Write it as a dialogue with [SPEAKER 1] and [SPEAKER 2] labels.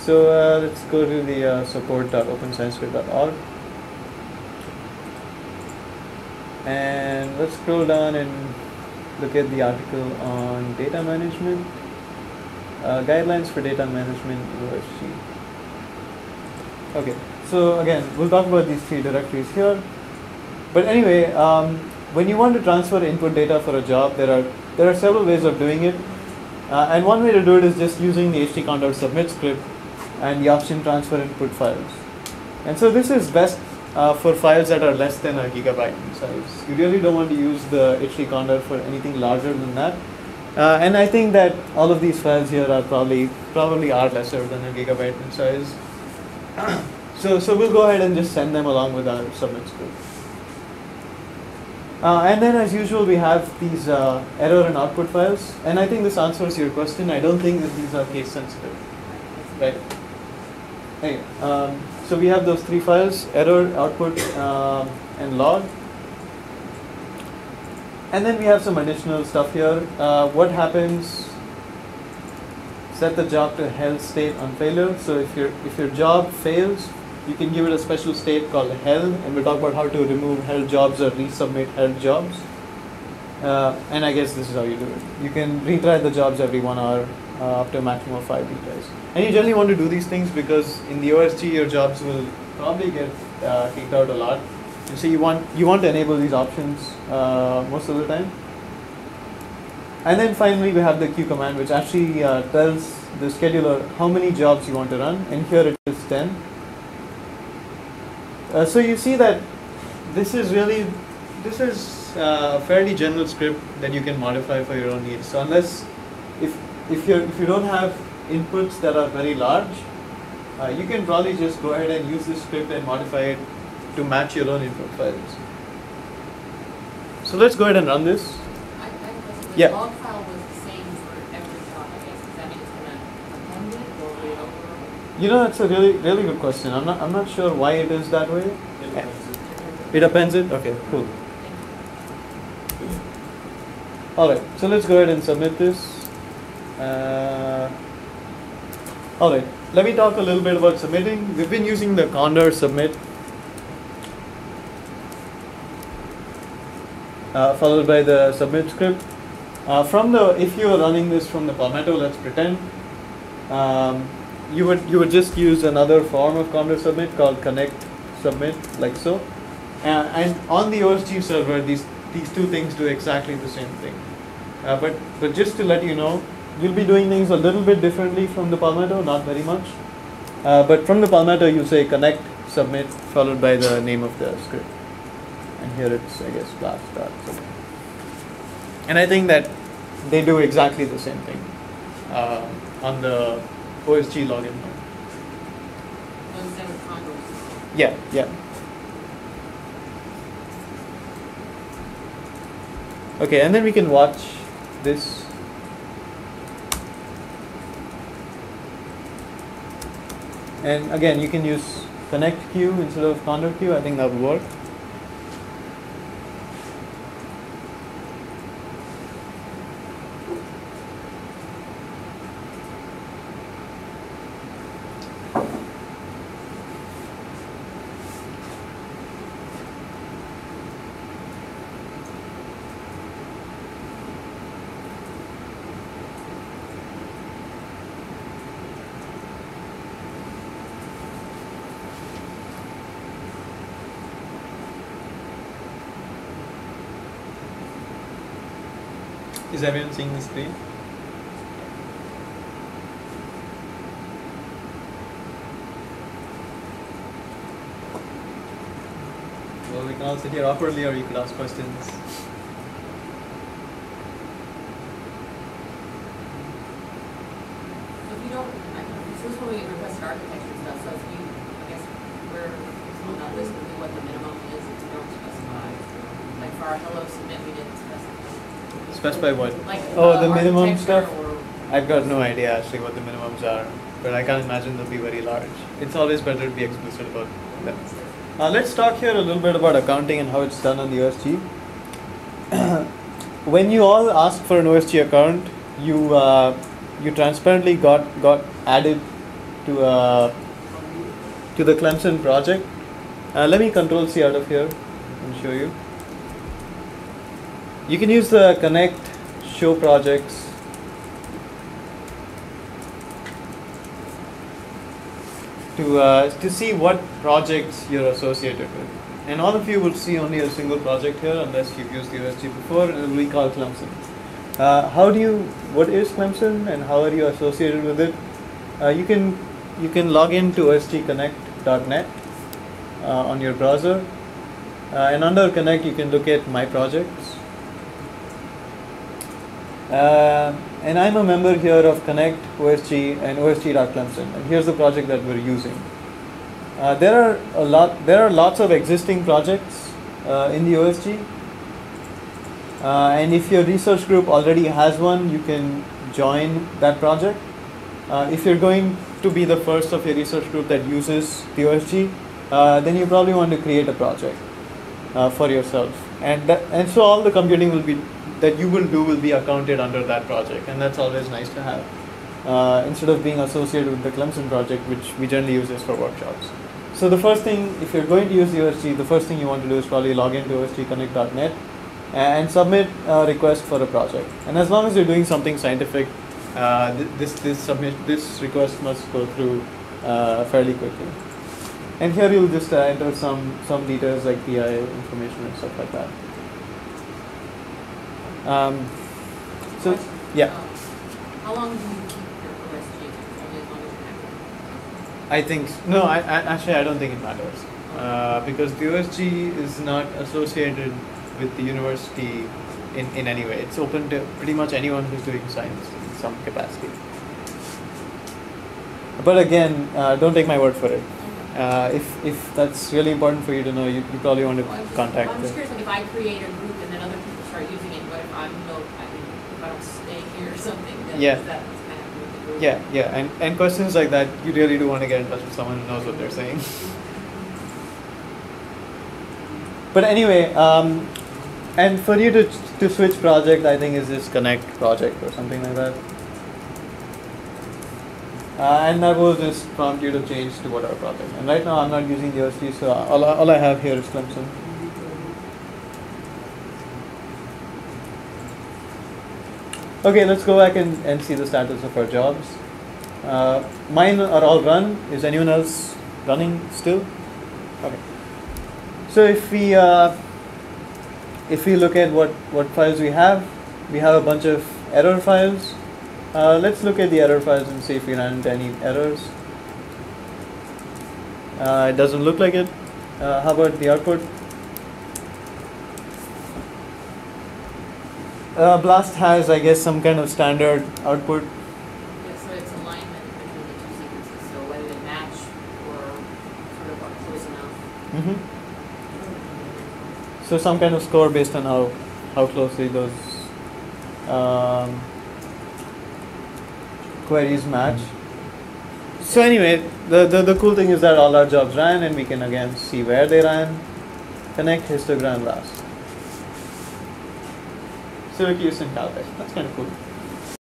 [SPEAKER 1] So let's go to the support.opensciencescript.org, and let's scroll down and look at the article on data management, guidelines for data management USG. Okay, so again, we'll talk about these three directories here. But anyway, when you want to transfer input data for a job, there are several ways of doing it. And one way to do it is just using the htconda.submit script and the option transfer input files. And so this is best for files that are less than a gigabyte in size. You really don't want to use the htconda for anything larger than that. And I think that all of these files here are probably are lesser than a gigabyte in size. So we'll go ahead and just send them along with our submit script. And then as usual, we have these error and output files. And I think this answers your question. I don't think that these are case sensitive. Right? Anyway, so we have those three files, error, output, and log. And then we have some additional stuff here. What happens, set the job to held state on failure. So if your job fails, you can give it a special state called held, and we'll talk about how to remove held jobs or resubmit held jobs. And I guess this is how you do it. You can retry the jobs every 1 hour up to a maximum of 5 retries. And you generally want to do these things because in the OSG your jobs will probably get kicked out a lot. And so you want to enable these options most of the time. And then finally we have the queue command, which actually tells the scheduler how many jobs you want to run, and here it is 10. So you see that this is a fairly general script that you can modify for your own needs. So unless if you don't have inputs that are very large, you can probably just go ahead and use this script and modify it to match your own input files. So let's go ahead and run this.
[SPEAKER 2] The log file was the same for every job, I guess. Does that mean it's going to append it or read over?
[SPEAKER 1] You know, that's a really good question. I'm not sure why it is that way. It appends it? Okay, cool. Alright, so let's go ahead and submit this. Alright, let me talk a little bit about submitting. We've been using the Condor submit followed by the submit script. If you are running this from the Palmetto, let's pretend, you would just use another form of Condor submit called connect submit, like so. And on the OSG server, these two things do exactly the same thing. But just to let you know, you'll be doing things a little bit differently from the Palmetto, not very much. But from the Palmetto, you say connect submit followed by the name of the script. And here it's, I guess, blast.submit. And I think that they do exactly the same thing on the OSG login.
[SPEAKER 2] Instead of Condor.
[SPEAKER 1] Yeah. Okay, and then we can watch this. And again, you can use connect queue instead of Condor queue. I think that would work. Is everyone seeing the screen? Well, we can all sit here awkwardly, or you could ask questions.
[SPEAKER 2] So if you don't, this is when we requested architecture stuff, so if you, I guess, on this would be what the minimum is if you don't specify. Like for our hello submit, we didn't specify.
[SPEAKER 1] Specify what?
[SPEAKER 2] Like
[SPEAKER 1] the minimum stuff?
[SPEAKER 2] or
[SPEAKER 1] I've got no idea actually what the minimums are, but I can't imagine they'll be very large. It's always better to be explicit about them. Let's talk here a little bit about accounting and how it's done on the OSG. When you all ask for an OSG account, you transparently got added to the Clemson project. Let me Control C out of here and show you. You can use the connect show projects to see what projects you're associated with. And all of you will see only a single project here unless you've used the OSG before, and it will be called Clemson. What is Clemson and how are you associated with it? You can log into osgconnect.net on your browser, and under Connect you can look at My Projects. And I'm a member here of Connect, OSG, and OSG.Clemson. And here's the project that we're using. There are lots of existing projects in the OSG. And if your research group already has one, you can join that project. If you're going to be the first of your research group that uses the OSG, then you probably want to create a project for yourself. And so all the computing that you will do will be accounted under that project, and that's always nice to have, instead of being associated with the Clemson project, which we generally use this for workshops. So the first thing, if you're going to use the OSG, the first thing you want to do is probably log into osgconnect.net and submit a request for a project. And as long as you're doing something scientific, this request must go through fairly quickly. And here you'll just enter some details like PI information and stuff like that. So yeah,
[SPEAKER 2] how long do you keep your OSG? Only as long as you're active?
[SPEAKER 1] I think no. I don't think it matters because the OSG is not associated with the university in any way. It's open to pretty much anyone who's doing science in some capacity. But again, don't take my word for it. If that's really important for you to know, you probably want to contact.
[SPEAKER 2] I'm just curious, like if I create a group and then other people start using it, but if if I don't stay here or something, then
[SPEAKER 1] Yeah.
[SPEAKER 2] that's kind of with the group.
[SPEAKER 1] Yeah, and questions like that, you really do want to get in touch with someone who knows what they're saying. But anyway, and for you to switch project, I think is this Connect project or something like that. And that will just prompt you to change to whatever project. And right now I'm not using the OSG, so all I have here is Clemson. Okay, let's go back and see the status of our jobs. Mine are all run. Is anyone else running still? Okay. So if we look at what files we have a bunch of error files. Let's look at the error files and see if we ran into any errors. It doesn't look like it. How about the output? BLAST has, I guess, some kind of standard output.
[SPEAKER 2] Yeah, so it's alignment between the two sequences, so whether they match or sort of are close enough.
[SPEAKER 1] So some kind of score based on how closely those queries match. So anyway, the cool thing is that all our jobs ran, and we can again see where they ran. Connect, histogram, BLAST. Syracuse and Caltech. That's kind of cool.